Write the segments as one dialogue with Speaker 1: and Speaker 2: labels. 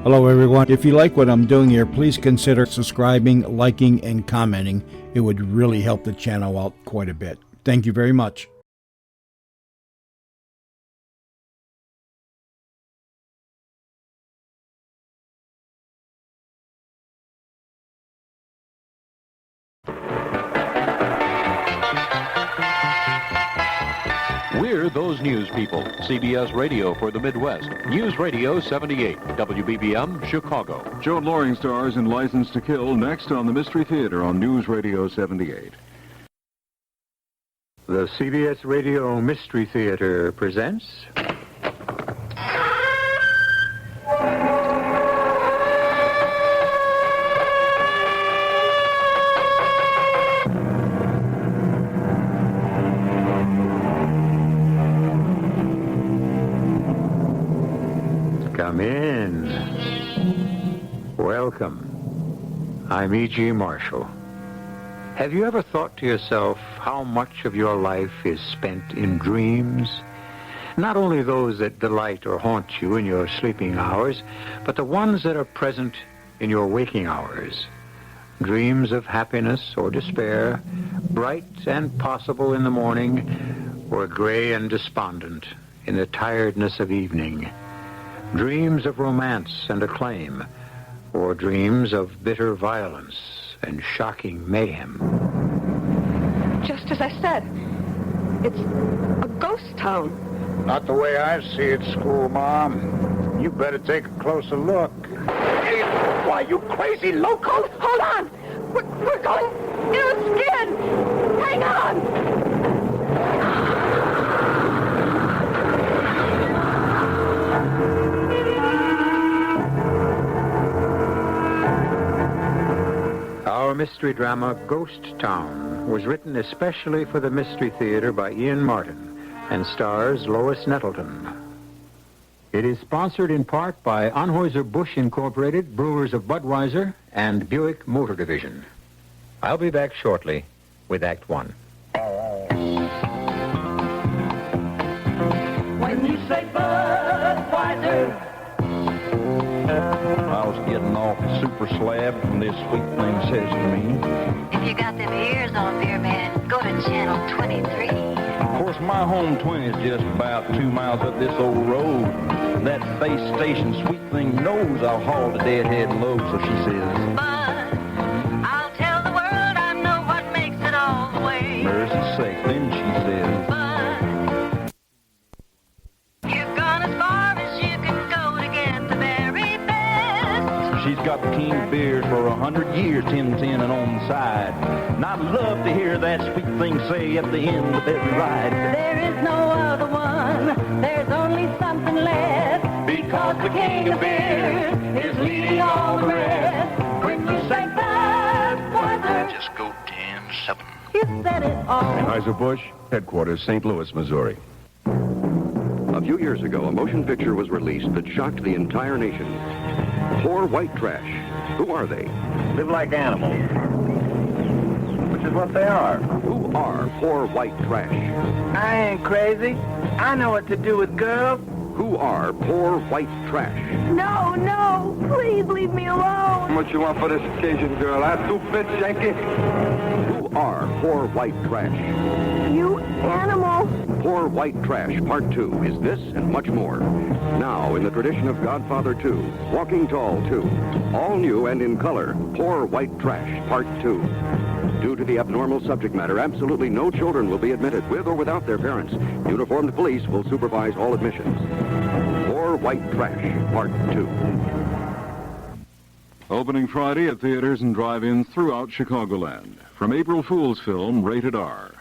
Speaker 1: Hello everyone. If you like what I'm doing here, please consider subscribing, liking, and commenting. It would really help the channel out quite a bit. Thank you very much.
Speaker 2: We're those news people. CBS Radio for the Midwest. News Radio 78, WBBM, Chicago.
Speaker 3: Joan Loring stars in License to Kill next on the Mystery Theater on News Radio 78.
Speaker 4: The CBS Radio Mystery Theater presents... Come in. Welcome. I'm E.G. Marshall. Have you ever thought to yourself how much of your life is spent in dreams? Not only those that delight or haunt you in your sleeping hours, but the ones that are present in your waking hours. Dreams of happiness or despair, bright and possible in the morning, or gray and despondent in the tiredness of evening. Dreams of romance and acclaim, or dreams of bitter violence and shocking mayhem.
Speaker 5: Just as I said, it's a ghost town.
Speaker 6: Not the way I see it, School Mom. You better take a closer look.
Speaker 5: Hey, why, you crazy loco? Hold on! We're going in a skid! Hang on!
Speaker 4: Our mystery drama, Ghost Town, was written especially for the Mystery Theater by Ian Martin and stars Lois Nettleton. It is sponsored in part by Anheuser-Busch Incorporated, Brewers of Budweiser, and Buick Motor Division. I'll be back shortly with Act One.
Speaker 7: When you say Budweiser,
Speaker 8: I was getting off the super slab when this sweet thing says to me,
Speaker 9: if you got them ears on, beer man, go to channel 23.
Speaker 8: of course, my home 20 is just about 2 miles up this old road. That base station sweet thing knows I'll haul the deadhead load, so she says,
Speaker 9: But I'll tell the world I know what makes it all the way.
Speaker 8: mercy sakes, then she says,
Speaker 9: But you've gone as far as you can go to get the very best.
Speaker 8: she's got the king of beers for 100 years, 10-10 and on the side. And I'd love to hear that sweet thing say at the end of every ride,
Speaker 7: there is no other one. There's only something left. Because the king of beer is leading all the rest. When you say Budweiser,
Speaker 10: Just go 10-7.
Speaker 7: you said it all.
Speaker 3: Anheuser-Busch, headquarters, St. Louis, Missouri.
Speaker 11: A few years ago, a motion picture was released that shocked the entire nation. Poor white trash. Who are they?
Speaker 6: Live like animals. Which is what they are.
Speaker 11: Who are poor white trash?
Speaker 12: I ain't crazy. I know what to do with girls.
Speaker 11: Who are poor white trash?
Speaker 5: No, please leave me alone.
Speaker 6: How much you want for this occasion, girl? I 2 bits, Yankee.
Speaker 11: Who are poor white trash?
Speaker 5: You animal.
Speaker 11: Poor White Trash Part 2 is this and much more. Now, in the tradition of Godfather 2, Walking Tall 2, all new and in color, Poor White Trash Part 2. Due to the abnormal subject matter, absolutely no children will be admitted, with or without their parents. Uniformed police will supervise all admissions. Poor White Trash Part 2.
Speaker 3: Opening Friday at theaters and drive-ins throughout Chicagoland. From April Fool's film, Rated R.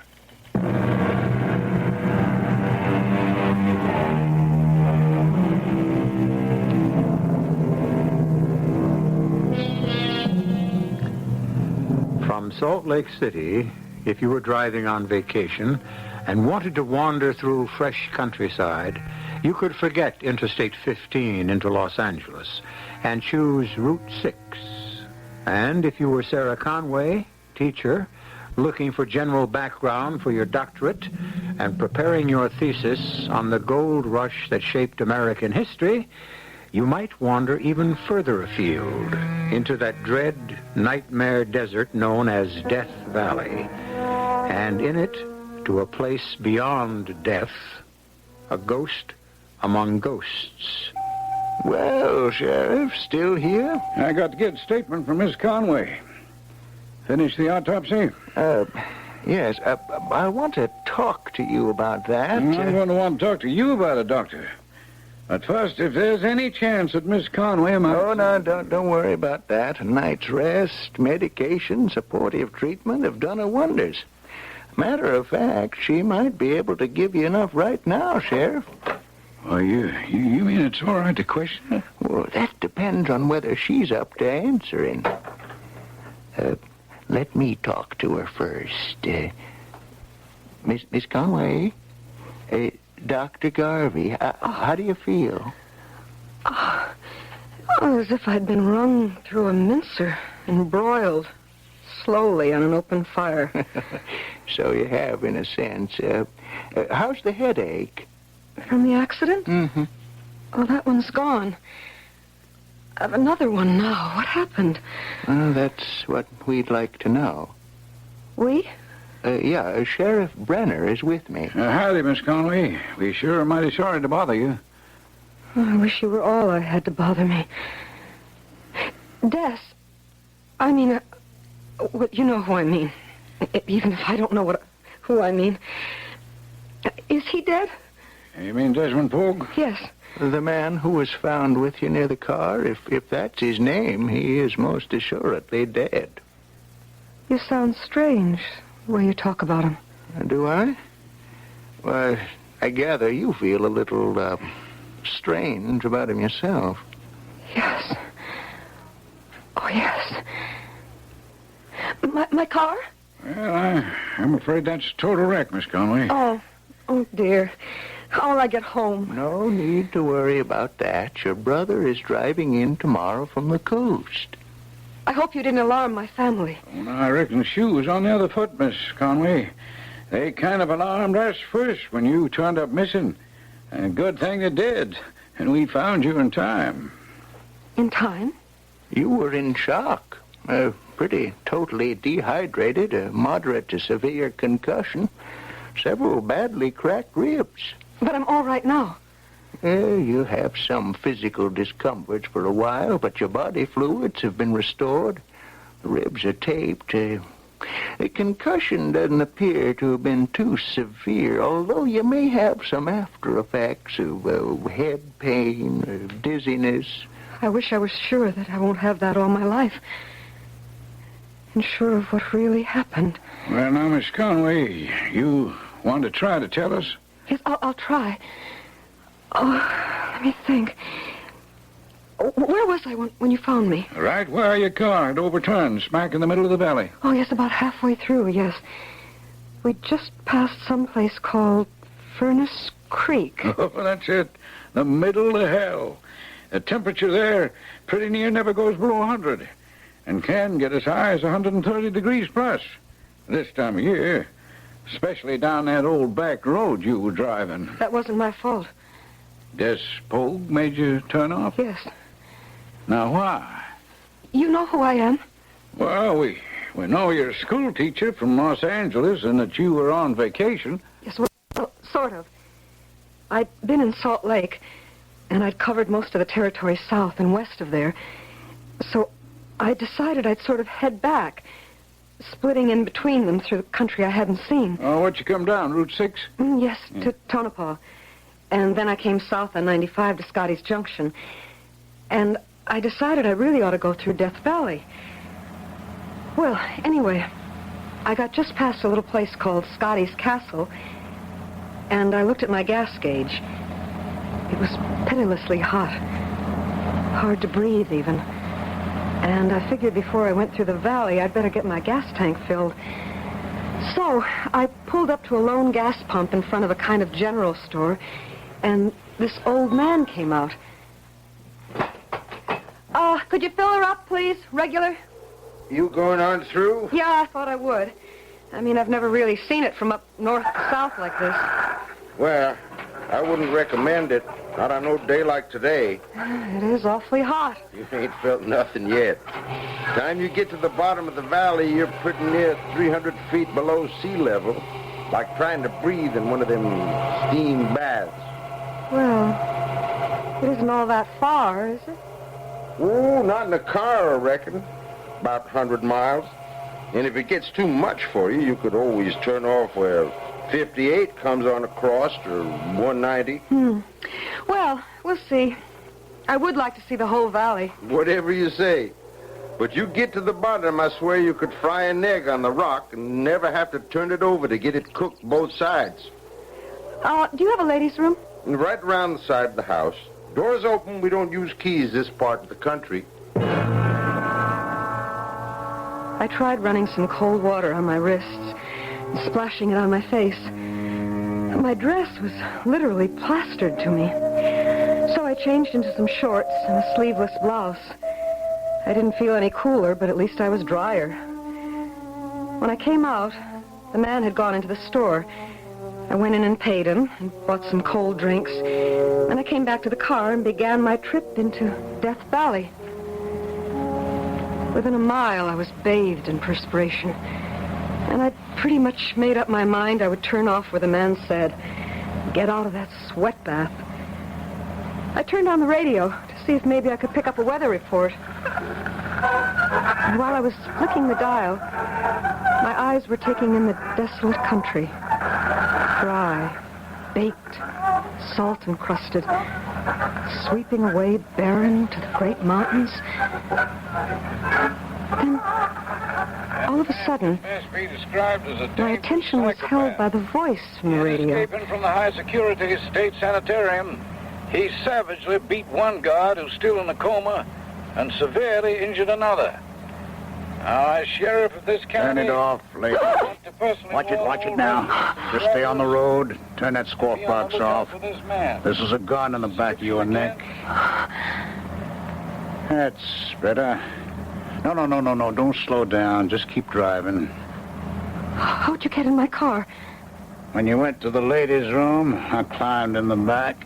Speaker 4: From Salt Lake City, if you were driving on vacation and wanted to wander through fresh countryside, you could forget Interstate 15 into Los Angeles and choose Route 6. And if you were Sarah Conway, teacher, looking for general background for your doctorate and preparing your thesis on the gold rush that shaped American history, you might wander even further afield into that dread nightmare desert known as Death Valley. And in it, to a place beyond death, a ghost among ghosts.
Speaker 6: Well, Sheriff, still here?
Speaker 10: I got to get a statement from Miss Conway. Finish the autopsy?
Speaker 6: Yes. I want to talk to you about that.
Speaker 10: I'm going to want to talk to you about it, Doctor. But first, if there's any chance that Miss Conway might...
Speaker 6: Oh, no, don't worry about that. A night's rest, medication, supportive treatment have done her wonders. Matter of fact, she might be able to give you enough right now, Sheriff.
Speaker 10: Oh, you mean it's all right to question her?
Speaker 6: Well, that depends on whether she's up to answering. Let me talk to her first. Miss Conway, Dr. Garvey, how do you feel?
Speaker 13: Oh, as if I'd been run through a mincer and broiled slowly on an open fire.
Speaker 6: So you have, in a sense. How's the headache?
Speaker 13: From the accident?
Speaker 6: Mm-hmm.
Speaker 13: Oh, that one's gone. I have another one now. What happened?
Speaker 6: That's what we'd like to know.
Speaker 13: We?
Speaker 6: Yeah, Sheriff Brenner is with me.
Speaker 10: Howdy, Miss Conway. We sure are mighty sorry to bother you.
Speaker 13: Oh, I wish you were all that had to bother me. Des, I mean, well, you know who I mean. Even if I don't know who I mean. Is he dead?
Speaker 10: You mean Desmond Pogue?
Speaker 13: Yes.
Speaker 6: The man who was found with you near the car, if that's his name, he is most assuredly dead.
Speaker 13: You sound strange, the way you talk about him.
Speaker 6: Do I? Well, I gather you feel a little, strange about him yourself.
Speaker 13: Yes. Oh, yes. My car?
Speaker 10: Well, I'm afraid that's a total wreck, Miss Conway.
Speaker 13: Oh, dear. How will I get home?
Speaker 6: No need to worry about that. Your brother is driving in tomorrow from the coast.
Speaker 13: I hope you didn't alarm my family.
Speaker 10: Well, I reckon Shoe was on the other foot, Miss Conway. They kind of alarmed us first when you turned up missing. And good thing they did. And we found you in time.
Speaker 13: In time?
Speaker 6: You were in shock. Pretty totally dehydrated, a moderate to severe concussion, several badly cracked ribs.
Speaker 13: But I'm all right now.
Speaker 6: You have some physical discomforts for a while, but your body fluids have been restored. The ribs are taped. The concussion doesn't appear to have been too severe, although you may have some after effects of head pain or dizziness.
Speaker 13: I wish I was sure that I won't have that all my life. And sure of what really happened.
Speaker 10: Well, now, Miss Conway, you want to try to tell us?
Speaker 13: Yes, I'll try. Oh, let me think. Where was I when you found me?
Speaker 10: Right where your car had overturned, smack in the middle of the valley.
Speaker 13: Oh, yes, about halfway through, yes. We just passed some place called Furnace Creek.
Speaker 10: Oh, that's it. The middle of hell. The temperature there pretty near never goes below 100. And can get as high as 130 degrees plus. This time of year. Especially down that old back road you were driving.
Speaker 13: That wasn't my fault.
Speaker 10: Des Pogue made you turn off?
Speaker 13: Yes.
Speaker 10: Now, why?
Speaker 13: You know who I am?
Speaker 10: Well, we know you're a school teacher from Los Angeles and that you were on vacation.
Speaker 13: Yes, well, sort of. I'd been in Salt Lake, and I'd covered most of the territory south and west of there. So I decided I'd sort of head back, splitting in between them through the country I hadn't seen.
Speaker 10: Oh, what, you come down, Route 6?
Speaker 13: Yes, to Tonopah. And then I came south on 95 to Scotty's Junction. And I decided I really ought to go through Death Valley. Well, anyway, I got just past a little place called Scotty's Castle, and I looked at my gas gauge. It was pitilessly hot. Hard to breathe, even. And I figured before I went through the valley, I'd better get my gas tank filled. So I pulled up to a lone gas pump in front of a kind of general store, and this old man came out. Could you fill her up, please? Regular?
Speaker 6: You going on through?
Speaker 13: Yeah, I thought I would. I mean, I've never really seen it from up north to south like this.
Speaker 6: Well, I wouldn't recommend it.
Speaker 14: Not on no day like today.
Speaker 13: It is awfully hot.
Speaker 14: You ain't felt nothing yet. Time you get to the bottom of the valley, you're pretty near 300 feet below sea level. Like trying to breathe in one of them steam baths.
Speaker 13: Well, it isn't all that far, is it?
Speaker 14: Oh, not in a car, I reckon. About 100 miles. And if it gets too much for you, you could always turn off where 58 comes on across, or 190.
Speaker 13: Well, we'll see. I would like to see the whole valley.
Speaker 14: Whatever you say. But you get to the bottom, I swear you could fry an egg on the rock and never have to turn it over to get it cooked both sides.
Speaker 13: Do you have a ladies' room?
Speaker 14: Right around the side of the house. Doors open, we don't use keys this part of the country.
Speaker 13: I tried running some cold water on my wrists and splashing it on my face. My dress was literally plastered to me. So I changed into some shorts and a sleeveless blouse. I didn't feel any cooler, but at least I was drier. When I came out, the man had gone into the store. I went in and paid him and bought some cold drinks. Then I came back to the car and began my trip into Death Valley. Within a mile, I was bathed in perspiration. And I'd pretty much made up my mind I would turn off where the man said, "Get out of that sweat bath." I turned on the radio to see if maybe I could pick up a weather report. And while I was flicking the dial, my eyes were taking in the desolate country. Dry, baked, salt-encrusted, sweeping away barren to the great mountains. Then, all of a sudden, my attention was held by the voice from the radio.
Speaker 10: Escaping from the high-security state sanitarium, he savagely beat one guard who's still in a coma and severely injured another. Now, as sheriff of this county...
Speaker 15: Turn it off, lady. Watch it now. Just stay on the road. Turn that squawk box off. This is a gun in the back of your neck. That's better. No. Don't slow down. Just keep driving.
Speaker 13: How'd you get in my car?
Speaker 15: When you went to the ladies' room, I climbed in the back.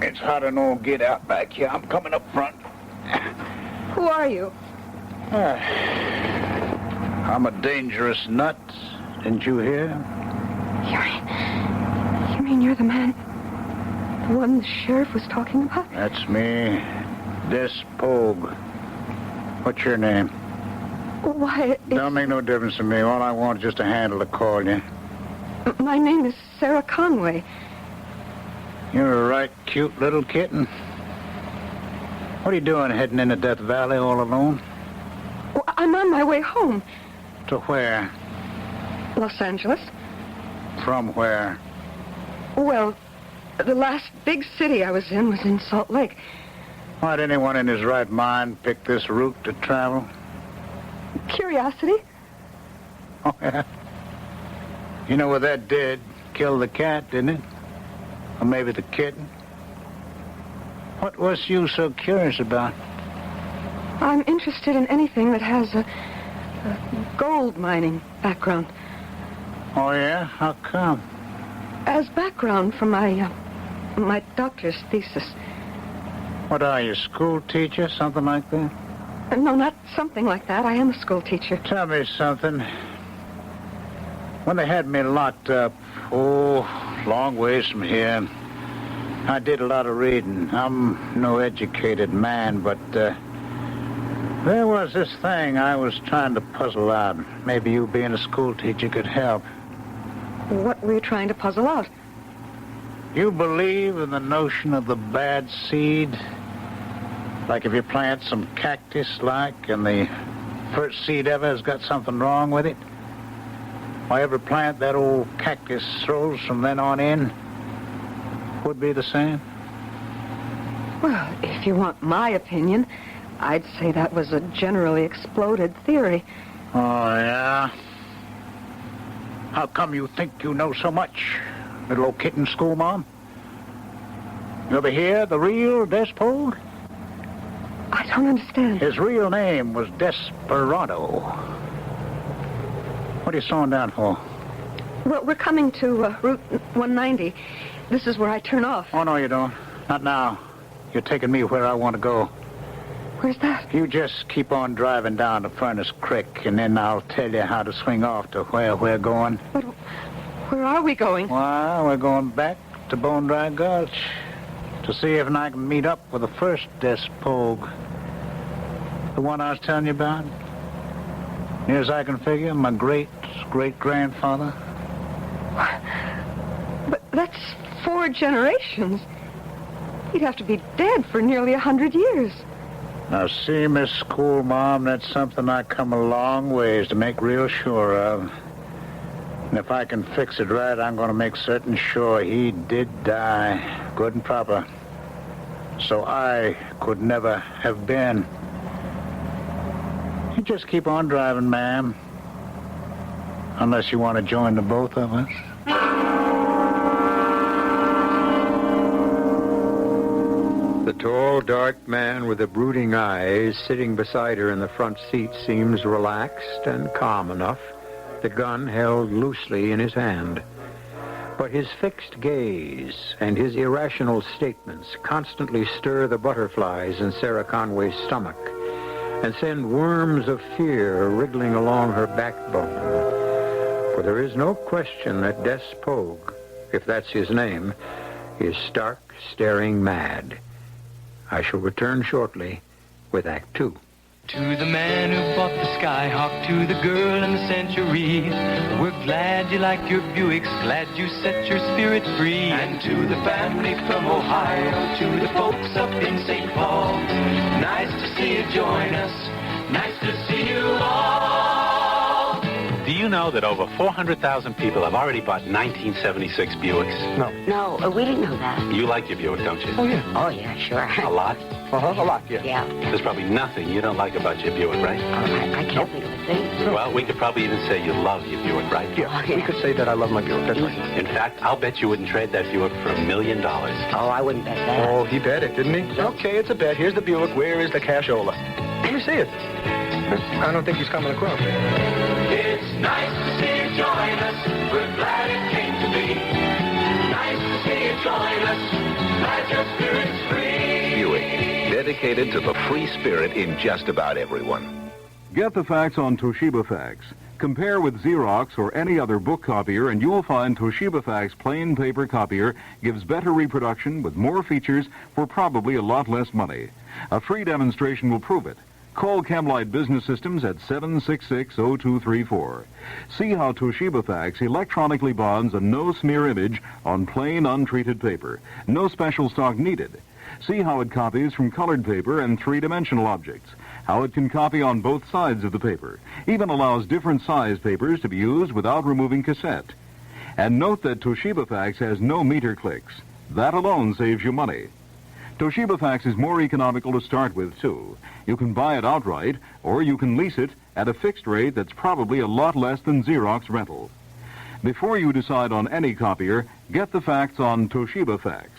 Speaker 15: It's hard to know get out back here. I'm coming up front.
Speaker 13: Who are you?
Speaker 15: I'm a dangerous nut. Didn't you hear?
Speaker 13: You mean you're the man? The one the sheriff was talking about?
Speaker 15: That's me. Des Pogue. What's your name?
Speaker 13: Why,
Speaker 15: Don't make no difference to me. All I want is just a handle to call you.
Speaker 13: My name is Sarah Conway.
Speaker 15: You're a right cute little kitten. What are you doing heading into Death Valley all alone?
Speaker 13: Well, I'm on my way home.
Speaker 15: To where?
Speaker 13: Los Angeles.
Speaker 15: From where?
Speaker 13: Well, the last big city I was in Salt Lake.
Speaker 15: Why'd anyone in his right mind pick this route to travel?
Speaker 13: Curiosity.
Speaker 15: Oh, yeah? You know what that did? Killed the cat, didn't it? Or maybe the kitten? What was you so curious about?
Speaker 13: I'm interested in anything that has a gold mining background.
Speaker 15: Oh, yeah? How come?
Speaker 13: As background for my doctor's thesis.
Speaker 15: What are you, school teacher, something like that?
Speaker 13: No, not something like that. I am a school teacher.
Speaker 15: Tell me something. When they had me locked up, long ways from here, I did a lot of reading. I'm no educated man, but there was this thing I was trying to puzzle out. Maybe you being a school teacher could help.
Speaker 13: What were you trying to puzzle out?
Speaker 15: You believe in the notion of the bad seed? Like if you plant some cactus-like and the first seed ever has got something wrong with it? Why, every plant that old cactus throws from then on in would be the same?
Speaker 13: Well, if you want my opinion, I'd say that was a generally exploded theory.
Speaker 15: Oh, yeah? How come you think you know so much, little old kitten schoolma'am? You ever hear the real Des Pogue?
Speaker 13: I don't understand.
Speaker 15: His real name was Desperado. What are you slowing down for?
Speaker 13: Well, we're coming to Route 190. This is where I turn off.
Speaker 15: Oh, no, you don't. Not now. You're taking me where I want to go.
Speaker 13: Where's that?
Speaker 15: You just keep on driving down to Furnace Creek, and then I'll tell you how to swing off to where we're going.
Speaker 13: But where are we going?
Speaker 15: Well, we're going back to Bone Dry Gulch to see if I can meet up with the first Des Pogue. The one I was telling you about. Near as I can figure, my great-great-grandfather.
Speaker 13: But that's 4 generations. He'd have to be dead for nearly 100 years.
Speaker 15: Now, see, Miss Schoolma'am, that's something I come a long ways to make real sure of. And if I can fix it right, I'm going to make certain sure he did die, good and proper. So I could never have been. You just keep on driving, ma'am. Unless you want to join the both of us.
Speaker 4: The tall, dark man with the brooding eyes sitting beside her in the front seat seems relaxed and calm enough, the gun held loosely in his hand. But his fixed gaze and his irrational statements constantly stir the butterflies in Sarah Conway's stomach and send worms of fear wriggling along her backbone. For there is no question that Des Pogue, if that's his name, is stark, staring mad. I shall return shortly with Act 2.
Speaker 16: To the man who bought the Skyhawk, to the girl in the Century, we're glad you like your Buicks, glad you set your spirit free. And to the family from Ohio, to the folks up in St. Paul, nice to see you join us, nice to see you all.
Speaker 17: Do you know that over 400,000 people have already bought 1976 Buicks?
Speaker 18: No. No, we didn't know that.
Speaker 17: You like your Buick, don't you?
Speaker 18: Oh, yeah. Oh, yeah, sure.
Speaker 17: A lot?
Speaker 18: A lot, yeah. Yeah.
Speaker 17: There's probably nothing you don't like about your Buick, right?
Speaker 18: I can't think of a thing.
Speaker 17: Well, we could probably even say you love your Buick, right?
Speaker 18: Yeah,
Speaker 17: we could say that I love my Buick, that's right. In fact, I'll bet you wouldn't trade that Buick for $1 million.
Speaker 18: Oh, I wouldn't bet that.
Speaker 19: Oh, he bet it, didn't he? Okay, it's a bet. Here's the Buick. Where is the cashola? Let me see it. I don't think he's coming across.
Speaker 16: It's nice to see you join us, we're glad it came to be. Nice to see you join us, glad your spirit's free.
Speaker 20: Buick, dedicated to the free spirit in just about everyone.
Speaker 3: Get the facts on Toshiba Fax. Compare with Xerox or any other book copier, and you'll find Toshiba Fax plain paper copier gives better reproduction with more features for probably a lot less money. A free demonstration will prove it. Call Chemlight Business Systems at 766-0234. See how Toshiba Fax electronically bonds a no-smear image on plain, untreated paper. No special stock needed. See how it copies from colored paper and three-dimensional objects. How it can copy on both sides of the paper. Even allows different size papers to be used without removing cassette. And note that Toshiba Fax has no meter clicks. That alone saves you money. Toshiba Fax is more economical to start with, too. You can buy it outright, or you can lease it at a fixed rate that's probably a lot less than Xerox rental. Before you decide on any copier, get the facts on Toshiba Fax.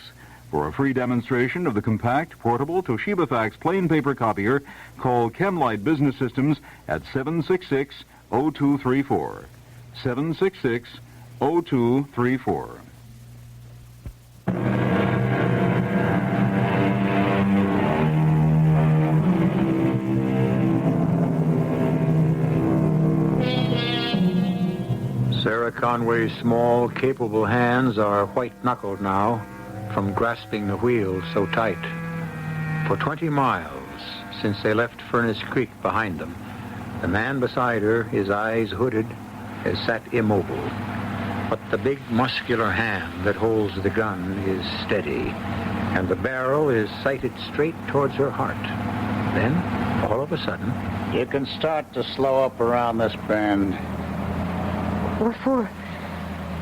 Speaker 3: For a free demonstration of the compact, portable Toshiba Fax plain paper copier, call Chemlight Business Systems at 766-0234. 766-0234.
Speaker 4: Sarah Conway's small, capable hands are white-knuckled now from grasping the wheel so tight. For 20 miles since they left Furnace Creek behind them, the man beside her, his eyes hooded, has sat immobile. But the big, muscular hand that holds the gun is steady, and the barrel is sighted straight towards her heart. Then, all of a sudden...
Speaker 15: You can start to slow up around this bend.
Speaker 13: What for?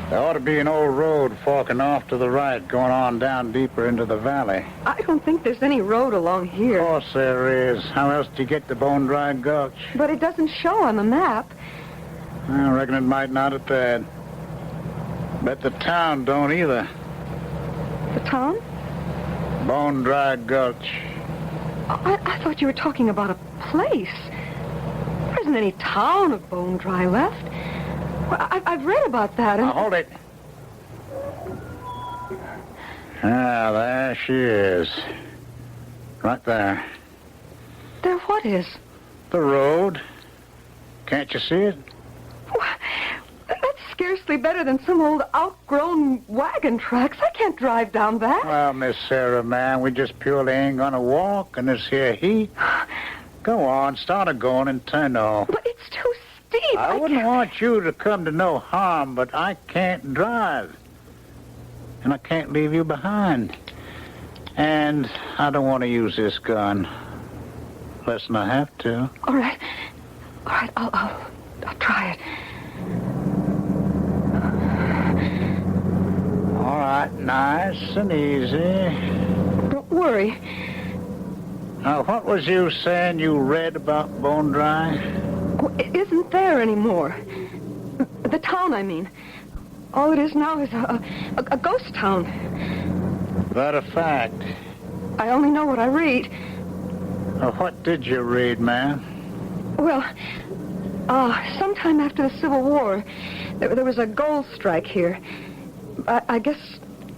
Speaker 15: There ought to be an old road forking off to the right, going on down deeper into the valley.
Speaker 13: I don't think there's any road along here.
Speaker 15: Of course there is. How else do you get to Bone Dry Gulch?
Speaker 13: But it doesn't show on the map.
Speaker 15: I reckon it might not at that. Bet the town don't either.
Speaker 13: The town?
Speaker 15: Bone Dry Gulch.
Speaker 13: I thought you were talking about a place. There isn't any town of Bone Dry left. Well, I've read about that.
Speaker 15: Now, hold it. Ah, there she is. Right there.
Speaker 13: There what is?
Speaker 15: The road. Can't you see it?
Speaker 13: That's scarcely better than some old outgrown wagon tracks. I can't drive down that.
Speaker 15: Well, Miss Sarah, man, we just purely ain't gonna walk in this here heat. Go on, start a-going and turn off.
Speaker 13: But it's too steep.
Speaker 15: I wouldn't want you to come to no harm, but I can't drive. And I can't leave you behind. And I don't want to use this gun. Less than I have to.
Speaker 13: All right, I'll try it.
Speaker 15: All right, nice and easy.
Speaker 13: Don't worry.
Speaker 15: Now, what was you saying you read about Bone Dry?
Speaker 13: Oh, it isn't there anymore. The town, I mean. All it is now is a ghost town.
Speaker 15: That a fact?
Speaker 13: I only know what I read.
Speaker 15: What did you read, ma'am?
Speaker 13: Well, sometime after the Civil War, there was a gold strike here. I guess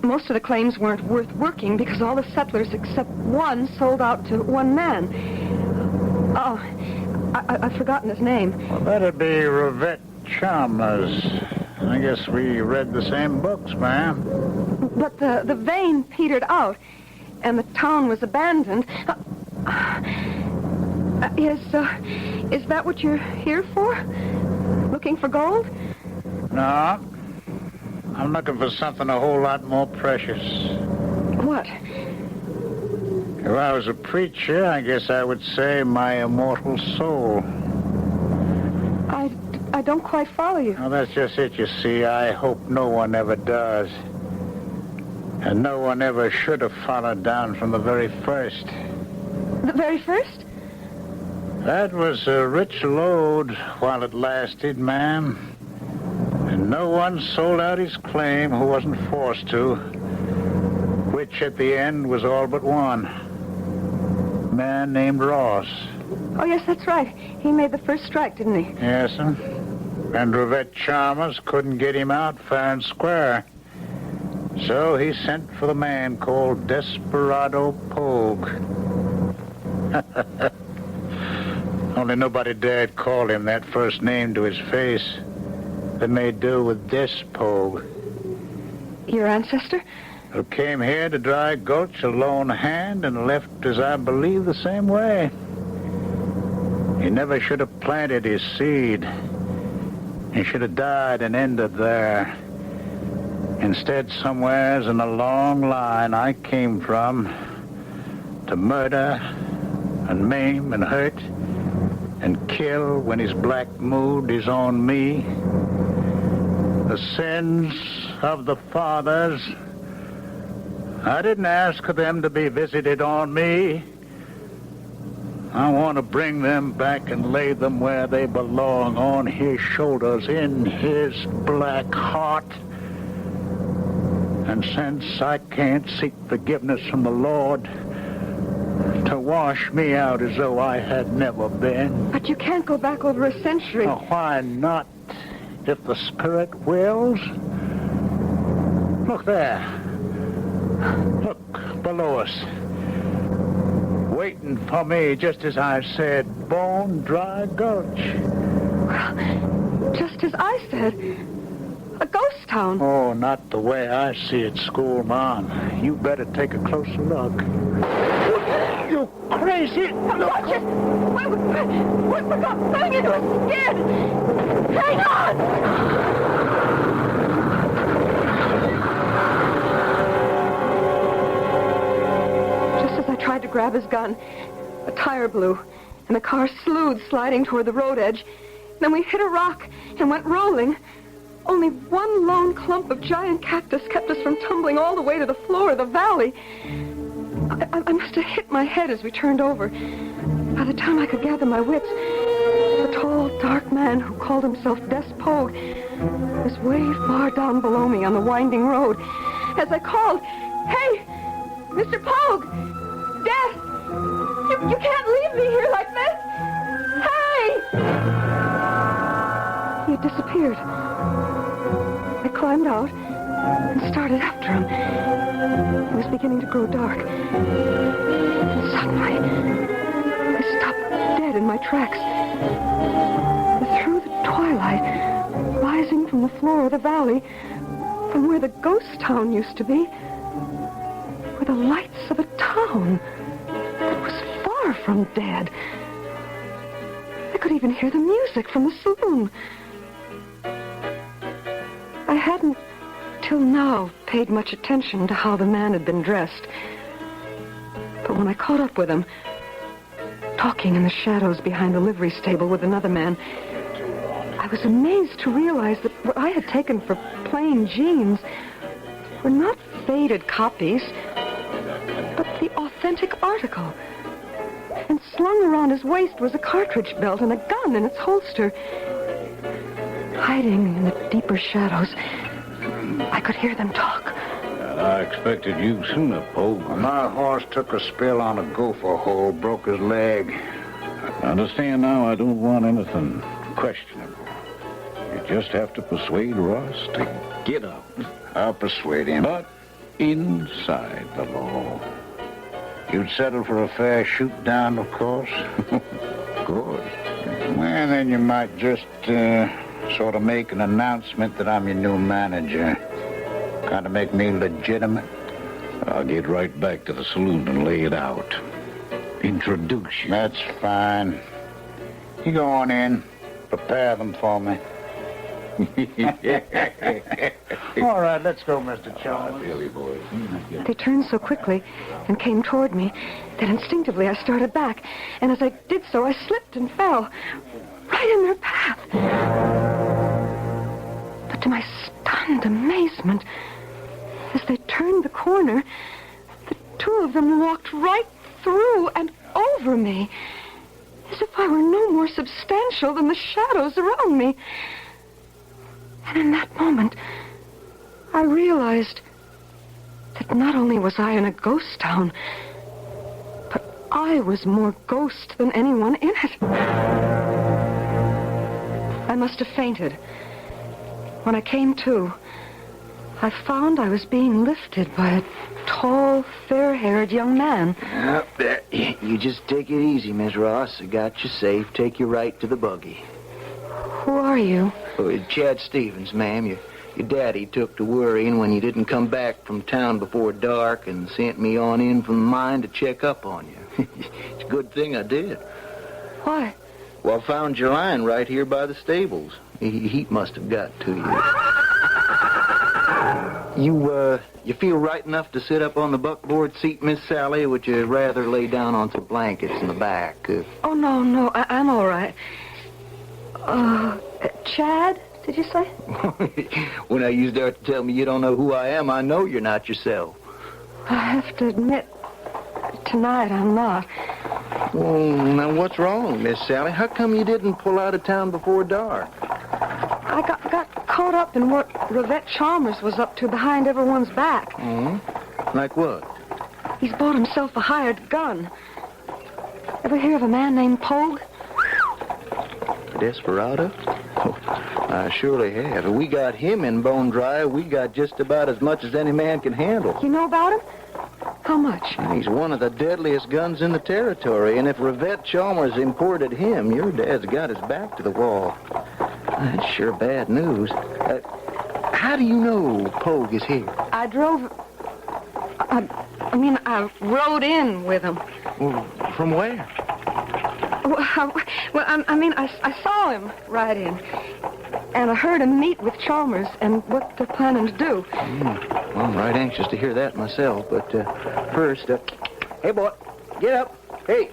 Speaker 13: most of the claims weren't worth working because all the settlers except one sold out to one man. Oh, I've forgotten his name.
Speaker 15: Well, that'd be Revette Chalmers. I guess we read the same books, ma'am.
Speaker 13: But the vein petered out, and the town was abandoned. Is that what you're here for? Looking for gold?
Speaker 15: No. I'm looking for something a whole lot more precious.
Speaker 13: What?
Speaker 15: If I was a preacher, I guess I would say my immortal soul.
Speaker 13: I don't quite follow you.
Speaker 15: Well, that's just it, you see. I hope no one ever does. And no one ever should have followed down from the very first.
Speaker 13: The very first?
Speaker 15: That was a rich load while it lasted, ma'am. And no one sold out his claim who wasn't forced to, which at the end was all but one. A man named Ross.
Speaker 13: Oh, yes, that's right. He made the first strike, didn't he?
Speaker 15: Yes, sir. And Revette Chalmers couldn't get him out fair and square. So he sent for the man called Desperado Pogue. Only nobody dared call him that first name to his face. They made do with Des Pogue.
Speaker 13: Your ancestor?
Speaker 15: Who came here to Dry Gulch a lone hand and left, as I believe, the same way. He never should have planted his seed. He should have died and ended there. Instead, somewheres in a long line I came from to murder and maim and hurt and kill when his black mood is on me. The sins of the fathers, I didn't ask for them to be visited on me. I want to bring them back and lay them where they belong, on his shoulders, in his black heart. And since I can't seek forgiveness from the Lord, to wash me out as though I had never been.
Speaker 13: But you can't go back over a century.
Speaker 15: Oh, why not, if the Spirit wills? Look there. Look below us. Waiting for me, just as I said, Bone Dry Gulch.
Speaker 13: Well, just as I said. A ghost town.
Speaker 15: Oh, not the way I see it, schoolma'am. You better take a closer look. You crazy!
Speaker 5: Watch it! We're going into a skid! Hang on!
Speaker 13: Just as I tried to grab his gun, a tire blew, and the car slewed, sliding toward the road edge. Then we hit a rock and went rolling. Only one lone clump of giant cactus kept us from tumbling all the way to the floor of the valley. I must have hit my head as we turned over. By the time I could gather my wits, the tall, dark man who called himself Des Pogue was way far down below me on the winding road. As I called, "Hey, Mr. Pogue! Des! You can't leave me here like this! Hey!" He had disappeared. I climbed out and started after him. It was beginning to grow dark. And suddenly, I stopped dead in my tracks. Through the twilight, rising from the floor of the valley, from where the ghost town used to be, were the lights of a town that was far from dead. I could even hear the music from the saloon. I hadn't, till now, paid much attention to how the man had been dressed. But when I caught up with him, talking in the shadows behind the livery stable with another man, I was amazed to realize that what I had taken for plain jeans were not faded copies, but the authentic article. And slung around his waist was a cartridge belt and a gun in its holster. Hiding in the deeper shadows, I could hear them talk.
Speaker 10: I expected you sooner, Pogue.
Speaker 15: My horse took a spill on a gopher hole, broke his leg.
Speaker 10: I understand now I don't want anything questionable. You just have to persuade Ross to get up.
Speaker 15: I'll persuade him.
Speaker 10: But inside the law.
Speaker 15: You'd settle for a fair shoot down, of course.
Speaker 10: Good.
Speaker 15: Well, then you might just sort of make an announcement that I'm your new manager. Kind of make me legitimate.
Speaker 10: I'll get right back to the saloon and lay it out. Introduce you.
Speaker 15: That's fine. You go on in. Prepare them for me. All right, let's go, Mr. Chalmers.
Speaker 10: Billy boy.
Speaker 13: They turned so quickly and came toward me that instinctively I started back. And as I did so, I slipped and fell right in their path. But to my stunned amazement, as they turned the corner, the two of them walked right through and over me, as if I were no more substantial than the shadows around me. And in that moment, I realized that not only was I in a ghost town, but I was more ghost than anyone in it. I must have fainted. When I came to, I found I was being lifted by a tall, fair-haired young man.
Speaker 6: There. You just take it easy, Miss Ross. I got you safe. Take you right to the buggy.
Speaker 13: Who are you?
Speaker 6: Oh, it's Chad Stevens, ma'am. Your daddy took to worrying when you didn't come back from town before dark and sent me on in from the mine to check up on you. It's a good thing I did.
Speaker 13: Why?
Speaker 6: Well, I found your line right here by the stables. Heat must have got to you. You feel right enough to sit up on the buckboard seat, Miss Sally, or would you rather lay down on some blankets in the back?
Speaker 13: Oh, no, I'm all right. Chad, did you say?
Speaker 6: When I used there to tell me you don't know who I am, I know you're not yourself.
Speaker 13: I have to admit, tonight I'm not.
Speaker 6: Well, now what's wrong, Miss Sally? How come you didn't pull out of town before dark?
Speaker 13: I got caught up in what Revette Chalmers was up to behind everyone's back.
Speaker 6: Mm-hmm. Like what?
Speaker 13: He's bought himself a hired gun. Ever hear of a man named Pogue?
Speaker 6: Desperado? Oh, I surely have. If we got him in bone dry, we got just about as much as any man can handle.
Speaker 13: You know about him? How much?
Speaker 6: He's one of the deadliest guns in the territory, and if Revette Chalmers imported him, your dad's got his back to the wall. That's sure bad news. How do you know Pogue is here?
Speaker 13: I rode in with him.
Speaker 6: Well, from where?
Speaker 13: I saw him ride in. And I heard him meet with Chalmers and what they're planning to do.
Speaker 6: Well, I'm right anxious to hear that myself. But first, hey, boy, get up. Hey,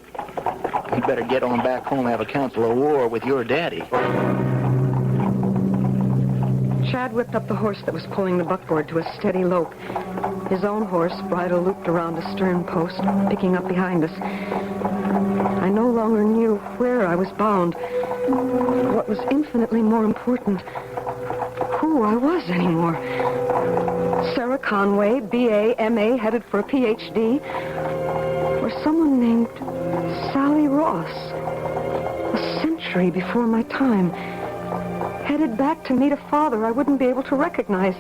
Speaker 6: you better get on back home and have a council of war with your daddy.
Speaker 13: Chad whipped up the horse that was pulling the buckboard to a steady lope. His own horse, bridle looped around the stern post, picking up behind us. I no longer knew where I was bound. What was infinitely more important, who I was anymore. Sarah Conway, B.A., M.A., headed for a Ph.D., or someone named Sally Ross, a century before my time, headed back to meet a father I wouldn't be able to recognize,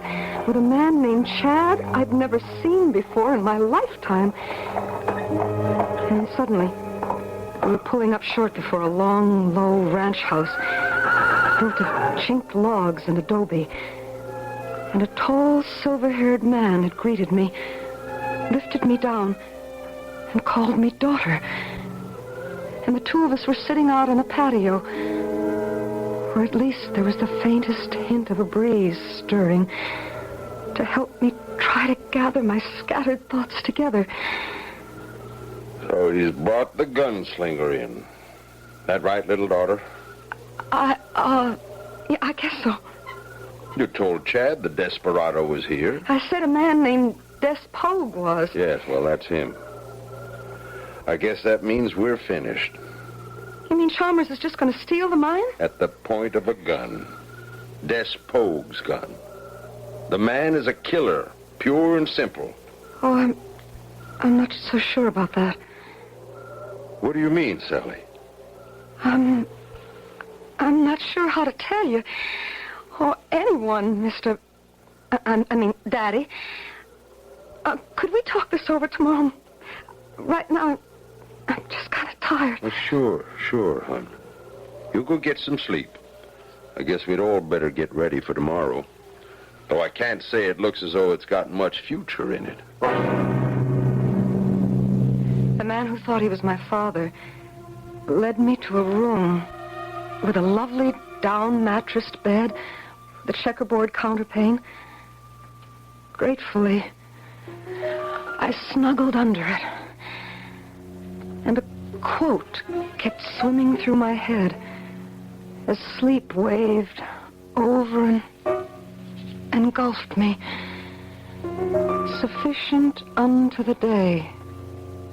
Speaker 13: with a man named Chad I'd never seen before in my lifetime. And suddenly, we were pulling up short before a long, low ranch house built of chinked logs and adobe. And a tall, silver-haired man had greeted me, lifted me down, and called me daughter. And the two of us were sitting out on a patio, where at least there was the faintest hint of a breeze stirring to help me try to gather my scattered thoughts together.
Speaker 14: So he's brought the gunslinger in. That right, little daughter?
Speaker 13: Yeah, I guess so.
Speaker 14: You told Chad the desperado was here.
Speaker 13: I said a man named Des Pogue was.
Speaker 14: Yes, well, that's him. I guess that means we're finished.
Speaker 13: You mean Chalmers is just going to steal the mine?
Speaker 14: At the point of a gun. Des Pogue's gun. The man is a killer, pure and simple.
Speaker 13: Oh, I'm not so sure about that.
Speaker 14: What do you mean, Sally?
Speaker 13: I'm not sure how to tell you. Or anyone, Mr. I mean, Daddy. Could we talk this over tomorrow? Right now, I'm just kind of tired.
Speaker 14: Well, sure, hon. You go get some sleep. I guess we'd all better get ready for tomorrow. Though I can't say it looks as though it's got much future in it.
Speaker 13: The man who thought he was my father led me to a room with a lovely down-mattressed bed, the checkerboard counterpane. Gratefully, I snuggled under it. And a quote kept swimming through my head as sleep waved over and engulfed me. Sufficient unto the day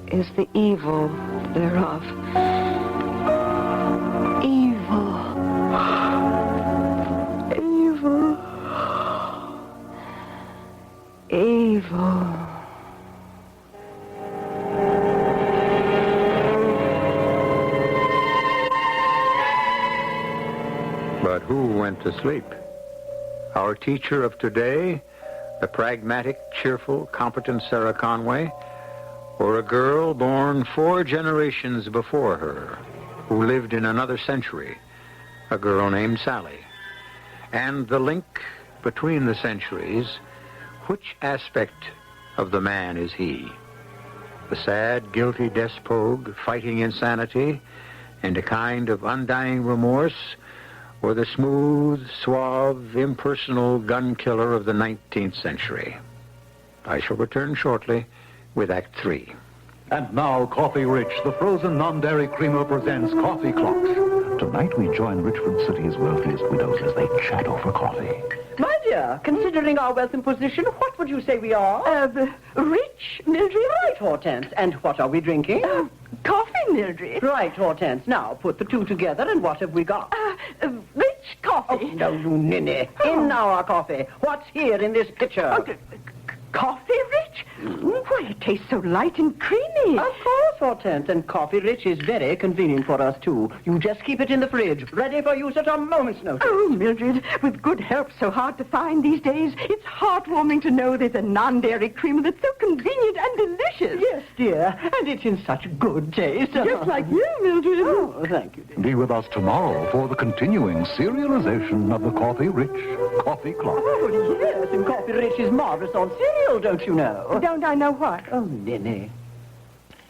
Speaker 13: is the evil thereof. Evil. Evil. Evil.
Speaker 4: But who went to sleep? Our teacher of today, the pragmatic, cheerful, competent Sarah Conway, or a girl born 4 generations before her, who lived in another century, a girl named Sally? And the link between the centuries, which aspect of the man is he? The sad, guilty Des Pogue fighting insanity and a kind of undying remorse, or the smooth, suave, impersonal gun killer of the 19th century? I shall return shortly with Act 3.
Speaker 21: And now, Coffee Rich, the frozen non-dairy creamer, presents Coffee Clocks. Tonight we join Richmond City's wealthiest widows as they chat over coffee.
Speaker 22: My dear, considering our wealth and position, what would you say we are? Rich, Mildred. Right, Hortense. And what are we drinking?
Speaker 5: Coffee, Mildred.
Speaker 22: Right, Hortense. Now, put the two together, and what have we got?
Speaker 5: Rich coffee.
Speaker 22: Oh, no, you ninny. In now our coffee. What's here in this pitcher?
Speaker 5: Coffee, Rich? Why, it tastes so light and creamy.
Speaker 22: Of course, Hortense. And Coffee Rich is very convenient for us, too. You just keep it in the fridge, ready for use at a moment's notice.
Speaker 5: Oh, Mildred, with good help so hard to find these days, it's heartwarming to know there's a non-dairy creamer that's so convenient and delicious.
Speaker 22: Yes, dear, and it's in such good taste.
Speaker 5: Just like you, Mildred.
Speaker 22: Oh, thank you, dear.
Speaker 21: Be with us tomorrow for the continuing serialization of the Coffee Rich Coffee Clock.
Speaker 22: Oh, yes, and Coffee Rich is marvelous on cereal, don't you know?
Speaker 5: Don't I know what?
Speaker 22: Oh, Ninny.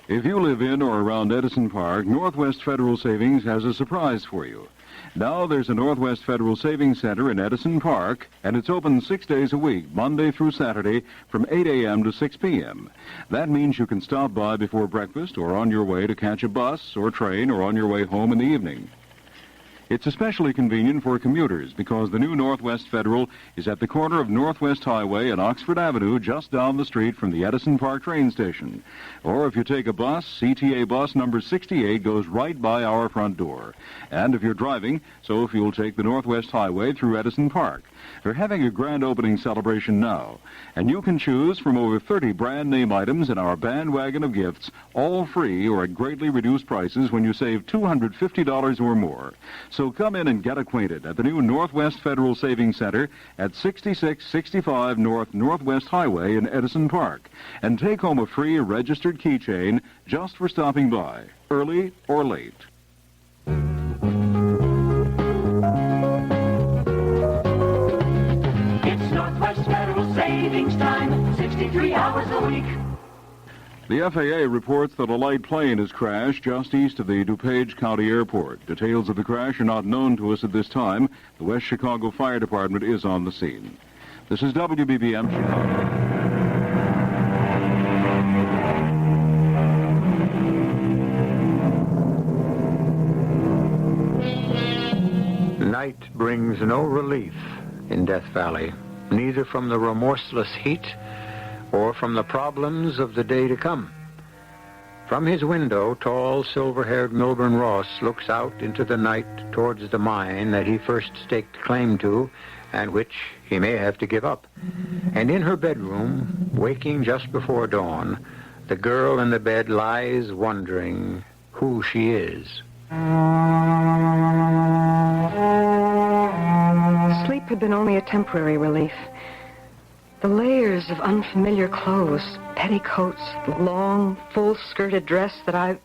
Speaker 3: If you live in or around Edison Park, Northwest Federal Savings has a surprise for you. Now there's a Northwest Federal Savings Center in Edison Park, and it's open 6 days a week, Monday through Saturday, from 8 a.m. to 6 p.m. That means you can stop by before breakfast or on your way to catch a bus or train or on your way home in the evening. It's especially convenient for commuters because the new Northwest Federal is at the corner of Northwest Highway and Oxford Avenue, just down the street from the Edison Park train station. Or if you take a bus, CTA bus number 68 goes right by our front door. And if you're driving, so if you'll take the Northwest Highway through Edison Park. They're having a grand opening celebration now, and you can choose from over 30 brand name items in our bandwagon of gifts, all free or at greatly reduced prices when you save $250 or more. So come in and get acquainted at the new Northwest Federal Savings Center at 6665 North Northwest Highway in Edison Park. And take home a free registered keychain just for stopping by, early or late.
Speaker 7: It's Northwest Federal Savings Time, 63 hours a week.
Speaker 3: The FAA reports that a light plane has crashed just east of the DuPage County Airport. Details of the crash are not known to us at this time. The West Chicago Fire Department is on the scene. This is WBBM Chicago.
Speaker 4: Night brings no relief in Death Valley, neither from the remorseless heat or from the problems of the day to come. From his window, tall, silver-haired Milburn Ross looks out into the night towards the mine that he first staked claim to and which he may have to give up. And in her bedroom, waking just before dawn, the girl in the bed lies wondering who she is.
Speaker 13: Sleep had been only a temporary relief. The layers of unfamiliar clothes, petticoats, the long, full-skirted dress that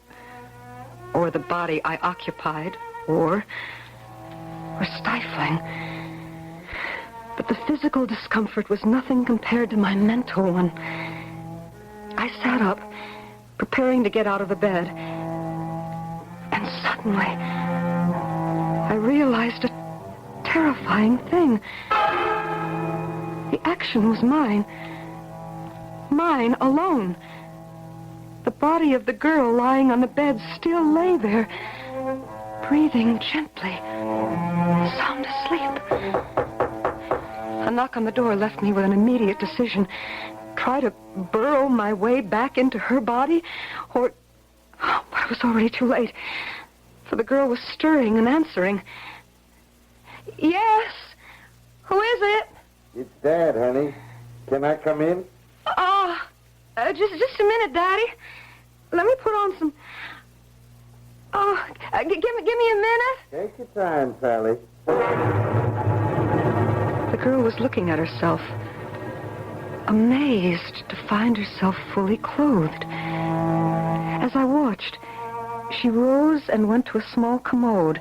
Speaker 13: or the body I occupied, were stifling. But the physical discomfort was nothing compared to my mental one. I sat up, preparing to get out of the bed, and suddenly I realized a terrifying thing. The action was mine. Mine alone. The body of the girl lying on the bed still lay there, breathing gently, sound asleep. A knock on the door left me with an immediate decision. Try to burrow my way back into her body, or... Oh, but it was already too late, for the girl was stirring and answering. Yes? Who is it?
Speaker 14: It's Dad, honey. Can I come in?
Speaker 13: Just a minute, Daddy. Let me put on some... give me a minute.
Speaker 14: Take your time, Sally.
Speaker 13: The girl was looking at herself, amazed to find herself fully clothed. As I watched, she rose and went to a small commode.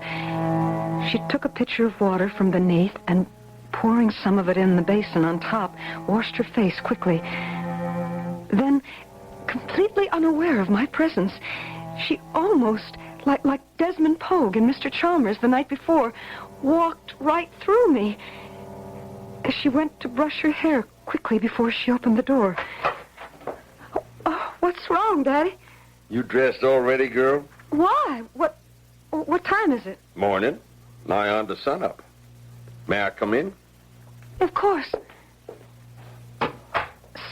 Speaker 13: She took a pitcher of water from beneath and, pouring some of it in the basin on top, washed her face quickly. Then, completely unaware of my presence, she almost, like Desmond Pogue in Mr. Chalmers the night before, walked right through me. As she went to brush her hair quickly before she opened the door. Oh, what's wrong, Daddy?
Speaker 14: You dressed already, girl?
Speaker 13: Why? What time is it?
Speaker 14: Morning. Nigh on to sunup. May I come in?
Speaker 13: Of course.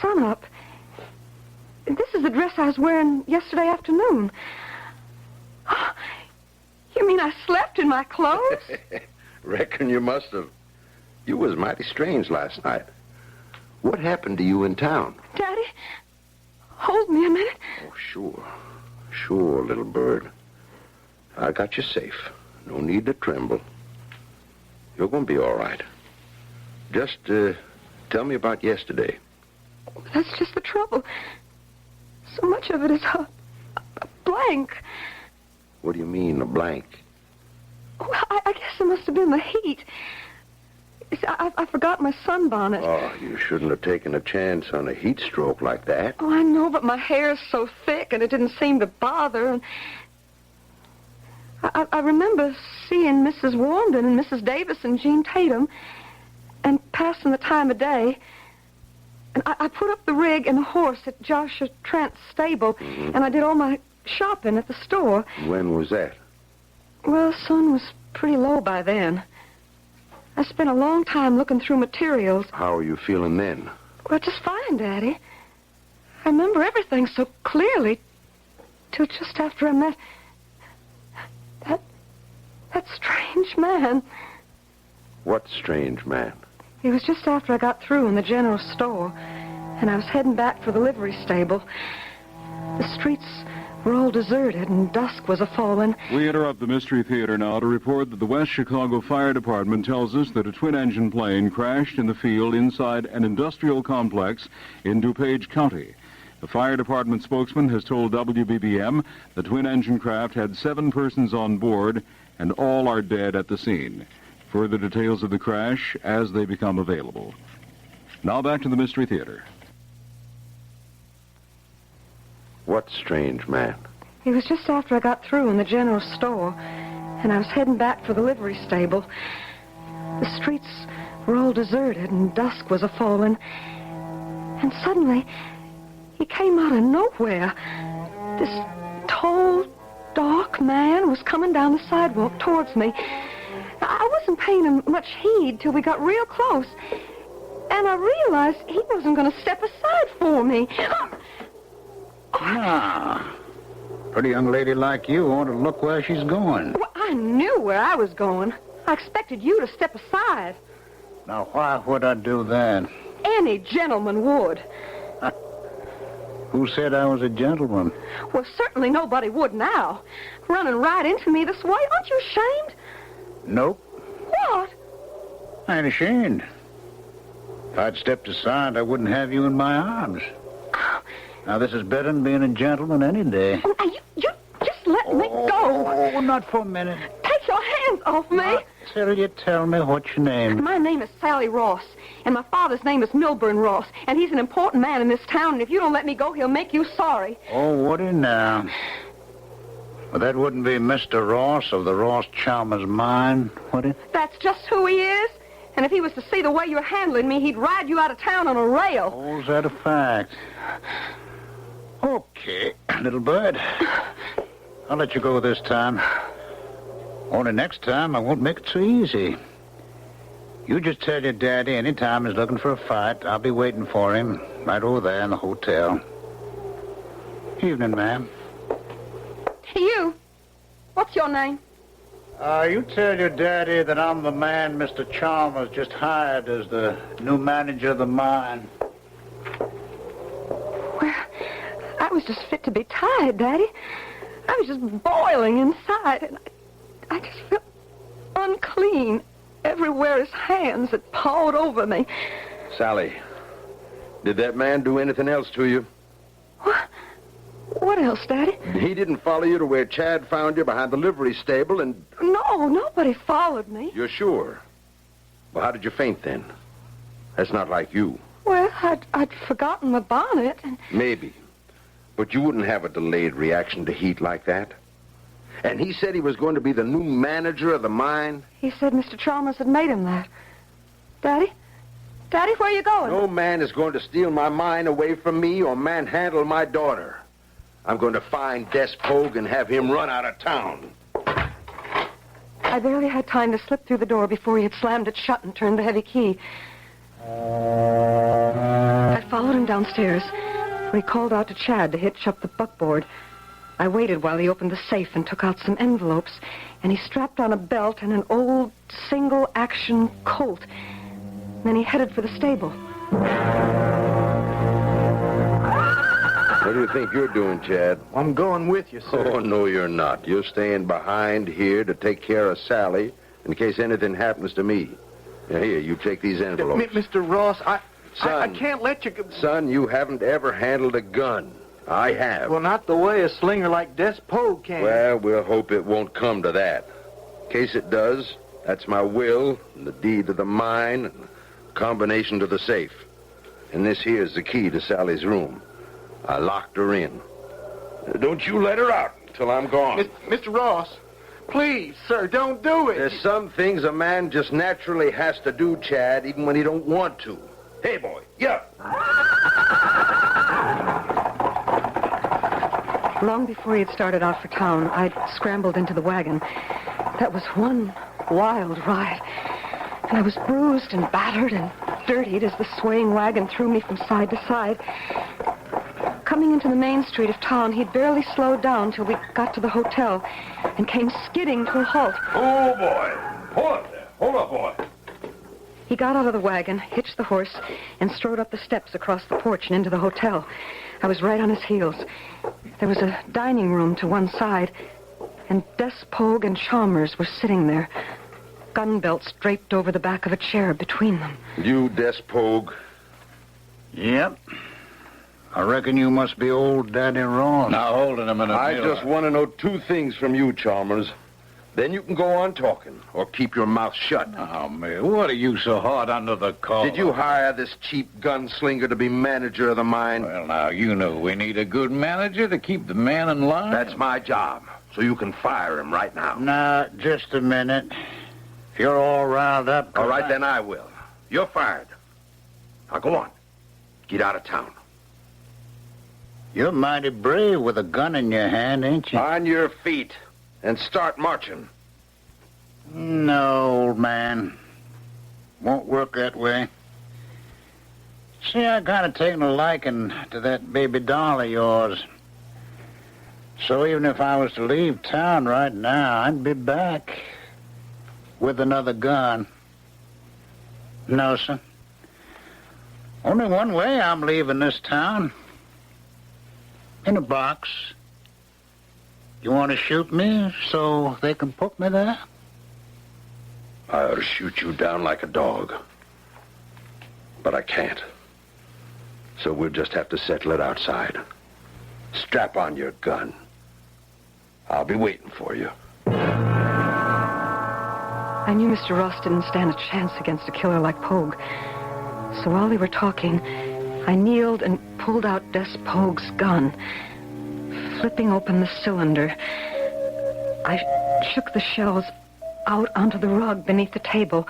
Speaker 13: Sunup? This is the dress I was wearing yesterday afternoon. You mean I slept in my clothes?
Speaker 14: Reckon you must have. You was mighty strange last night. What happened to you in town?
Speaker 13: Daddy, hold me a minute.
Speaker 14: Oh, sure. Sure, little bird. I got you safe. No need to tremble. You're going to be all right. Just tell me about yesterday.
Speaker 13: That's just the trouble. So much of it is a blank.
Speaker 14: What do you mean, a blank?
Speaker 13: Well, I guess it must have been the heat. I forgot my sunbonnet.
Speaker 14: Oh, you shouldn't have taken a chance on a heat stroke like that.
Speaker 13: Oh, I know, but my hair's so thick and it didn't seem to bother. And I remember seeing Mrs. Warmden and Mrs. Davis and Jean Tatum and passing the time of day. And I put up the rig and the horse at Joshua Trent's stable, and I did all my shopping at the store.
Speaker 14: When was that?
Speaker 13: Well, the sun was pretty low by then. I spent a long time looking through materials.
Speaker 14: How are you feeling then?
Speaker 13: Well, just fine, Daddy. I remember everything so clearly till just after I met that strange man.
Speaker 14: What strange man?
Speaker 13: It was just after I got through in the general store, and I was heading back for the livery stable. The streets were all deserted and dusk was a-falling.
Speaker 3: We interrupt the Mystery Theater now to report that the West Chicago Fire Department tells us that a twin-engine plane crashed in the field inside an industrial complex in DuPage County. The fire department spokesman has told WBBM the twin-engine craft had 7 persons on board and all are dead at the scene. Further details of the crash as they become available. Now back to the Mystery Theater.
Speaker 14: What strange man?
Speaker 13: It was just after I got through in the general store, and I was heading back for the livery stable. The streets were all deserted, and dusk was a-falling. And suddenly, he came out of nowhere. This tall, dark man was coming down the sidewalk towards me. I wasn't paying him much heed till we got real close, and I realized he wasn't going to step aside for me.
Speaker 15: Ah, pretty young lady like you ought to look where she's going.
Speaker 13: Well, I knew where I was going. I expected you to step aside.
Speaker 15: Now, why would I do that?
Speaker 13: Any gentleman would.
Speaker 15: Who said I was a gentleman?
Speaker 13: Well, certainly nobody would now. Running right into me this way. Aren't you ashamed?
Speaker 15: Nope.
Speaker 13: What?
Speaker 15: I ain't ashamed. If I'd stepped aside, I wouldn't have you in my arms. Now, this is better than being a gentleman any day.
Speaker 13: Now, you just let me go.
Speaker 15: Oh, not for a minute.
Speaker 13: Take your hands off me.
Speaker 15: Not till you tell me what's your name.
Speaker 13: My name is Sally Ross, and my father's name is Milburn Ross, and he's an important man in this town, and if you don't let me go, he'll make you sorry.
Speaker 15: Oh, would he now? Well, that wouldn't be Mr. Ross of the Ross Chalmers mine, would it?
Speaker 13: That's just who he is. And if he was to see the way you're handling me, he'd ride you out of town on a rail.
Speaker 15: Oh, is that a fact? Okay, little bird. I'll let you go this time. Only next time I won't make it so easy. You just tell your daddy any time he's looking for a fight. I'll be waiting for him right over there in the hotel. Evening, ma'am.
Speaker 13: You. What's your name?
Speaker 15: You tell your daddy that I'm the man Mr. Chalmers just hired as the new manager of the mine.
Speaker 13: Well, I was just fit to be tied, Daddy. I was just boiling inside, and I just felt unclean everywhere his hands had pawed over me.
Speaker 14: Sally, did that man do anything else to you?
Speaker 13: What else, Daddy?
Speaker 14: He didn't follow you to where Chad found you behind the livery stable and...
Speaker 13: No, nobody followed me.
Speaker 14: You're sure? Well, how did you faint then? That's not like you.
Speaker 13: Well, I'd forgotten my bonnet and...
Speaker 14: Maybe. But you wouldn't have a delayed reaction to heat like that. And he said he was going to be the new manager of the mine?
Speaker 13: He said Mr. Chalmers had made him that. Daddy? Daddy, where are you going?
Speaker 14: No man is going to steal my mine away from me or manhandle my daughter. I'm going to find Des Pogue and have him run out of town.
Speaker 13: I barely had time to slip through the door before he had slammed it shut and turned the heavy key. I followed him downstairs, where he called out to Chad to hitch up the buckboard. I waited while he opened the safe and took out some envelopes, and he strapped on a belt and an old single-action Colt. Then he headed for the stable.
Speaker 14: What do you think you're doing, Chad?
Speaker 12: I'm going with you, sir.
Speaker 14: Oh, no, you're not. You're staying behind here to take care of Sally in case anything happens to me. Now, here, you take these envelopes.
Speaker 12: Mr. Ross, I
Speaker 14: Son,
Speaker 12: can't let you...
Speaker 14: Son, you haven't ever handled a gun. I have.
Speaker 12: Well, not the way a slinger like Des Pogue can.
Speaker 14: Well, we'll hope it won't come to that. In case it does, that's my will and the deed to the mine and the combination to the safe. And this here's the key to Sally's room. I locked her in. Don't you let her out till I'm gone.
Speaker 12: Mr. Ross, please, sir, don't do it.
Speaker 14: There's some things a man just naturally has to do, Chad, even when he don't want to. Hey, boy, yeah.
Speaker 13: Long before he had started out for town, I'd scrambled into the wagon. That was one wild ride. And I was bruised and battered and dirtied as the swaying wagon threw me from side to side. Coming into the main street of town, he'd barely slowed down till we got to the hotel and came skidding to a halt.
Speaker 14: Oh, boy. Hold up there. Hold up, boy.
Speaker 13: He got out of the wagon, hitched the horse, and strode up the steps across the porch and into the hotel. I was right on his heels. There was a dining room to one side, and Des Pogue and Chalmers were sitting there, gun belts draped over the back of a chair between them.
Speaker 14: You, Des Pogue?
Speaker 15: Yep. I reckon you must be old Daddy Ross.
Speaker 10: Now, hold it a minute.
Speaker 14: I just want to know two things from you, Chalmers. Then you can go on talking, or keep your mouth shut.
Speaker 10: Oh, man, what are you so hard under the collar?
Speaker 14: Did you hire this cheap gunslinger to be manager of the mine?
Speaker 10: Well, now, you know we need a good manager to keep the man in line.
Speaker 14: That's my job, so you can fire him right now.
Speaker 15: Now, just a minute. If you're all riled up...
Speaker 14: All right, then I will. You're fired. Now, go on. Get out of town.
Speaker 15: You're mighty brave with a gun in your hand, ain't you?
Speaker 14: On your feet. And start marching.
Speaker 15: No, old man. Won't work that way. See, I kind of taken a liking to that baby doll of yours. So even if I was to leave town right now, I'd be back with another gun. No, sir. Only one way I'm leaving this town. In a box. You want to shoot me so they can put me there?
Speaker 14: I ought to shoot you down like a dog. But I can't. So we'll just have to settle it outside. Strap on your gun. I'll be waiting for you.
Speaker 13: I knew Mr. Ross didn't stand a chance against a killer like Pogue. So while they were talking, I kneeled and pulled out Des Pogue's gun. Flipping open the cylinder, I shook the shells out onto the rug beneath the table,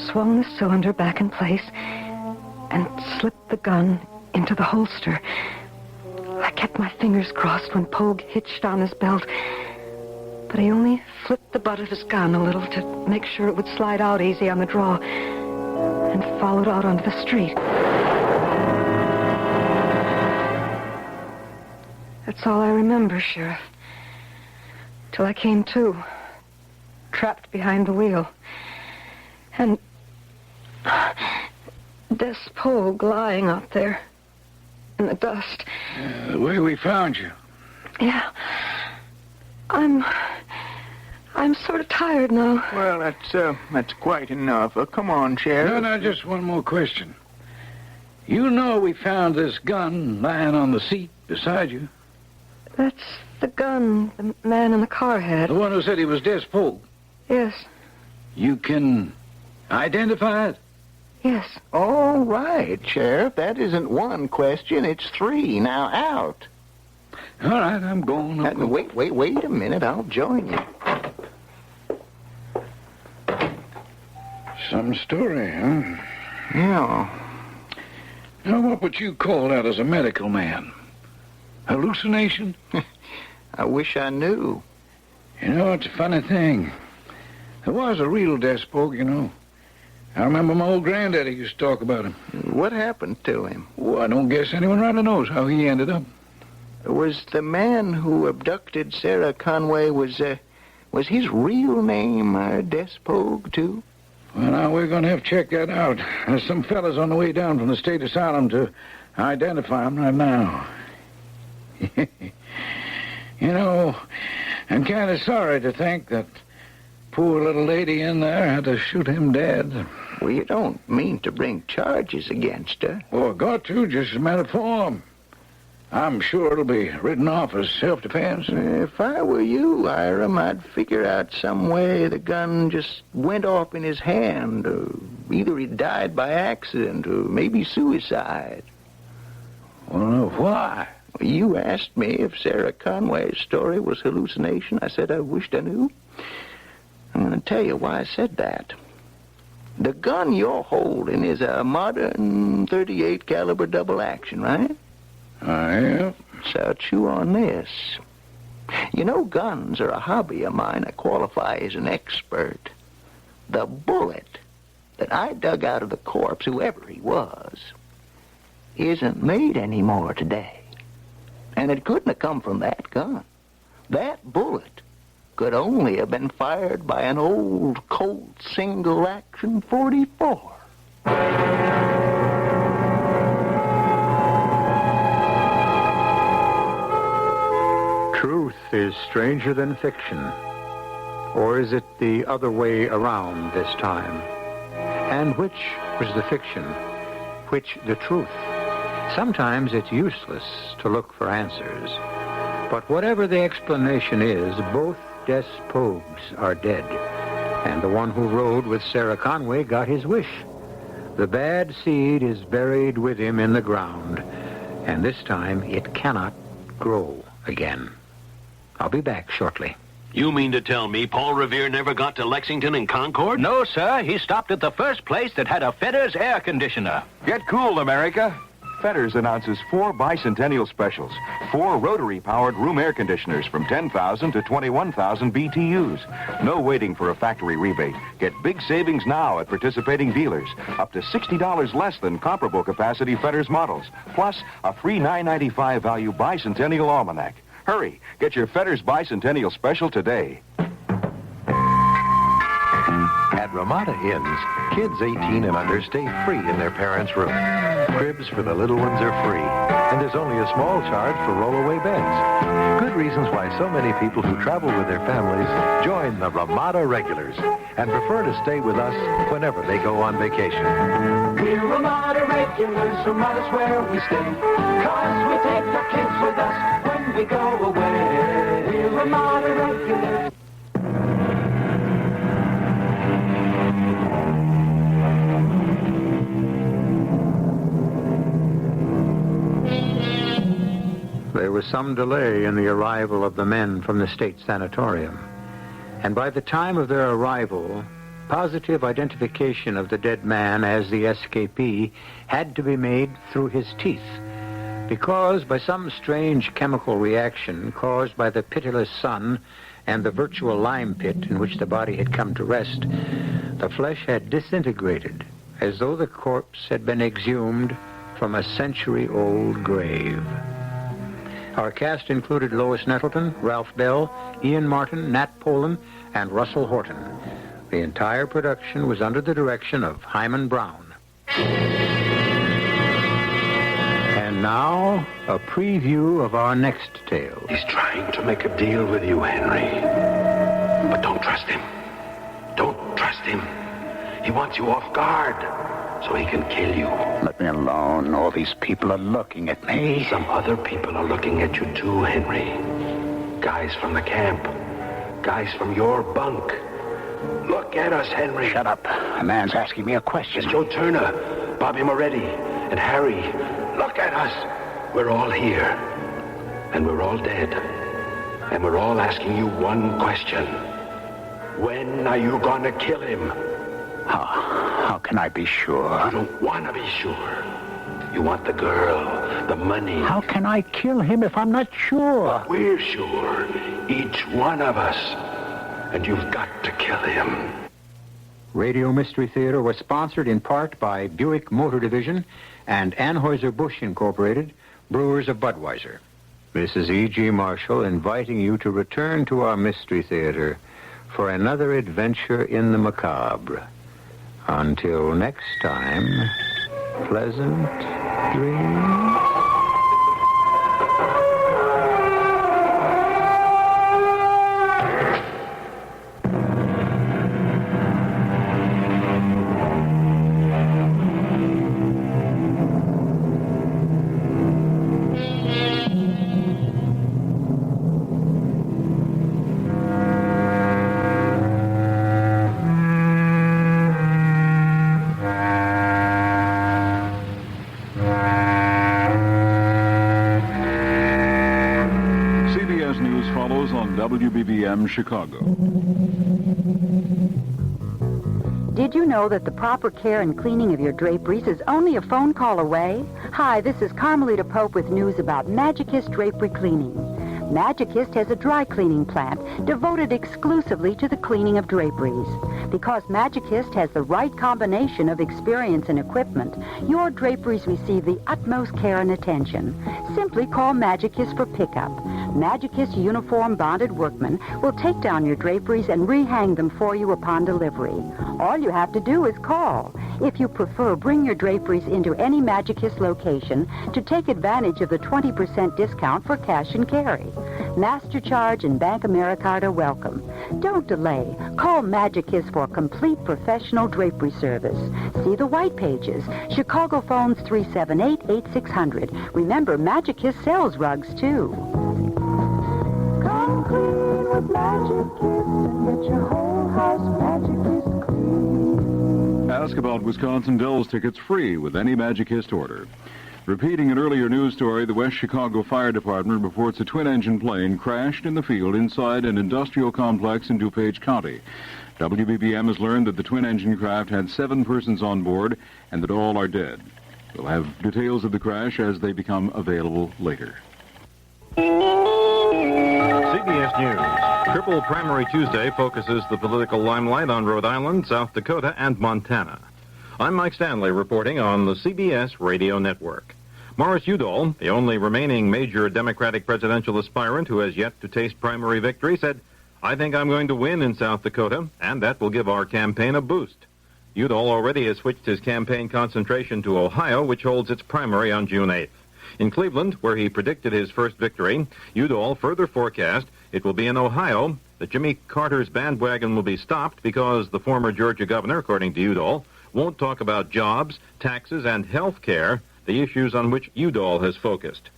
Speaker 13: swung the cylinder back in place, and slipped the gun into the holster. I kept my fingers crossed when Pogue hitched on his belt, but he only flipped the butt of his gun a little to make sure it would slide out easy on the draw, and followed out onto the street. That's all I remember, Sheriff. Till I came to, trapped behind the wheel. And Des Pogue lying out there in the dust.
Speaker 10: The way we found you.
Speaker 13: Yeah. I'm sort of tired now.
Speaker 12: Well, that's quite enough. Come on, Sheriff.
Speaker 10: No, just one more question. You know we found this gun lying on the seat beside you.
Speaker 13: That's the gun the man in the car had.
Speaker 10: The one who said he was Des Pogue.
Speaker 13: Yes.
Speaker 10: You can identify it?
Speaker 13: Yes.
Speaker 6: All right, Sheriff. That isn't one question. It's three. Now out.
Speaker 10: All right, I'm going.
Speaker 6: Wait a minute. I'll join you.
Speaker 10: Some story, huh?
Speaker 6: Yeah.
Speaker 10: Now, what would you call that as a medical man? Hallucination?
Speaker 6: I wish I knew.
Speaker 10: You know, it's a funny thing. There was a real Des Pogue, you know. I remember my old granddaddy used to talk about him.
Speaker 6: What happened to him?
Speaker 10: Well, I don't guess anyone really knows how he ended up.
Speaker 6: Was the man who abducted Sarah Conway, was his real name Des Pogue, too?
Speaker 10: Well, now, we're going to have to check that out. There's some fellas on the way down from the state asylum to identify him right now. You know, I'm kind of sorry to think that poor little lady in there had to shoot him dead.
Speaker 6: Well, you don't mean to bring charges against her?
Speaker 10: Well, got to, just as a matter of form. I'm sure it'll be written off as self-defense.
Speaker 6: If I were you, Hiram, I'd figure out some way the gun just went off in his hand. Or either he died by accident or maybe suicide.
Speaker 10: Well, why?
Speaker 6: You asked me if Sarah Conway's story was hallucination. I said I wished I knew. I'm going to tell you why I said that. The gun you're holding is a modern .38 caliber double action, right?
Speaker 10: Yeah.
Speaker 6: So chew on this. You know, guns are a hobby of mine. I qualify as an expert. The bullet that I dug out of the corpse, whoever he was, isn't made anymore today. And it couldn't have come from that gun. That bullet could only have been fired by an old Colt single-action .44.
Speaker 4: truth is stranger than fiction? Or is it the other way around this time? And which was the fiction? Which the truth? Sometimes it's useless to look for answers. But whatever the explanation is, both Des Pogues are dead. And the one who rode with Sarah Conway got his wish. The bad seed is buried with him in the ground. And this time it cannot grow again. I'll be back shortly.
Speaker 1: You mean to tell me Paul Revere never got to Lexington and Concord?
Speaker 2: No, sir. He stopped at the first place that had a Fetters air conditioner.
Speaker 23: Get cool, America. Fetters announces 4 bicentennial specials. 4 rotary-powered room air conditioners from 10,000 to 21,000 BTUs. No waiting for a factory rebate. Get big savings now at participating dealers. Up to $60 less than comparable capacity Fetters models. Plus, a free $9.95 value bicentennial almanac. Hurry, get your Fetters bicentennial special today.
Speaker 20: At Ramada Inns, kids 18 and under stay free in their parents' room. Cribs for the little ones are free, and there's only a small charge for rollaway beds. Good reasons why so many people who travel with their families join the Ramada Regulars and prefer to stay with us whenever they go on vacation.
Speaker 7: We're Ramada Regulars, Ramada's where we stay. 'Cause we take our kids with us when we go away. We're Ramada Regulars.
Speaker 4: There was some delay in the arrival of the men from the state sanatorium. And by the time of their arrival, positive identification of the dead man as the escapee had to be made through his teeth. Because by some strange chemical reaction caused by the pitiless sun and the virtual lime pit in which the body had come to rest, the flesh had disintegrated as though the corpse had been exhumed from a century-old grave. Our cast included Lois Nettleton, Ralph Bell, Ian Martin, Nat Polen, and Russell Horton. The entire production was under the direction of Hyman Brown. And now, a preview of our next tale.
Speaker 1: He's trying to make a deal with you, Henry. But don't trust him. Don't trust him. He wants you off guard so he can kill you.
Speaker 15: Let me alone. All these people are looking at me.
Speaker 1: Some other people are looking at you too, Henry. Guys from the camp. Guys from your bunk. Look at us, Henry.
Speaker 15: Shut up. A man's asking me a question.
Speaker 1: It's Joe Turner, Bobby Moretti, and Harry. Look at us. We're all here. And we're all dead. And we're all asking you one question. When are you gonna kill him?
Speaker 15: How can I be sure?
Speaker 1: You don't want to be sure. You want the girl, the money.
Speaker 15: How can I kill him if I'm not sure?
Speaker 1: But we're sure. Each one of us. And you've got to kill him.
Speaker 4: Radio Mystery Theater was sponsored in part by Buick Motor Division and Anheuser-Busch Incorporated, brewers of Budweiser. This is E.G. Marshall inviting you to return to our Mystery Theater for another adventure in the macabre. Until next time, pleasant dreams.
Speaker 3: WBBM Chicago.
Speaker 24: Did you know that the proper care and cleaning of your draperies is only a phone call away? Hi, this is Carmelita Pope with news about Magicist Drapery Cleaning. Magicist has a dry cleaning plant devoted exclusively to the cleaning of draperies. Because Magicist has the right combination of experience and equipment, your draperies receive the utmost care and attention. Simply call Magicist for pickup. Magicist uniform bonded workmen will take down your draperies and rehang them for you upon delivery. All you have to do is call. If you prefer, bring your draperies into any Magicist location to take advantage of the 20% discount for cash and carry. MasterCharge and Bank Americard are welcome. Don't delay. Call Magicus for complete professional drapery service. See the white pages. Chicago phones 378-8600. Remember, Magicus sells rugs, too. Come clean with Magicus and get your whole house Magicus clean.
Speaker 3: Ask about Wisconsin Dells tickets free with any Magicist order. Repeating an earlier news story, the West Chicago Fire Department reports a twin-engine plane crashed in the field inside an industrial complex in DuPage County. WBBM has learned that the twin-engine craft had 7 persons on board and that all are dead. We'll have details of the crash as they become available later.
Speaker 8: CBS News. Triple Primary Tuesday focuses the political limelight on Rhode Island, South Dakota, and Montana. I'm Mike Stanley reporting on the CBS Radio Network. Morris Udall, the only remaining major Democratic presidential aspirant who has yet to taste primary victory, said, "I think I'm going to win in South Dakota, and that will give our campaign a boost." Udall already has switched his campaign concentration to Ohio, which holds its primary on June 8th. In Cleveland, where he predicted his first victory, Udall further forecast it will be in Ohio that Jimmy Carter's bandwagon will be stopped because the former Georgia governor, according to Udall, won't talk about jobs, taxes, and health care, the issues on which Udall has focused.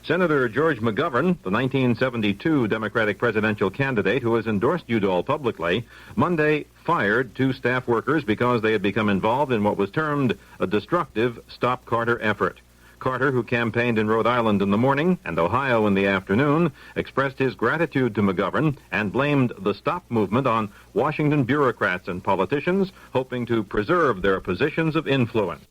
Speaker 8: Senator George McGovern, the 1972 Democratic presidential candidate who has endorsed Udall publicly, Monday fired 2 staff workers because they had become involved in what was termed a destructive Stop Carter effort. Carter, who campaigned in Rhode Island in the morning and Ohio in the afternoon, expressed his gratitude to McGovern and blamed the Stop movement on Washington bureaucrats and politicians hoping to preserve their positions of influence.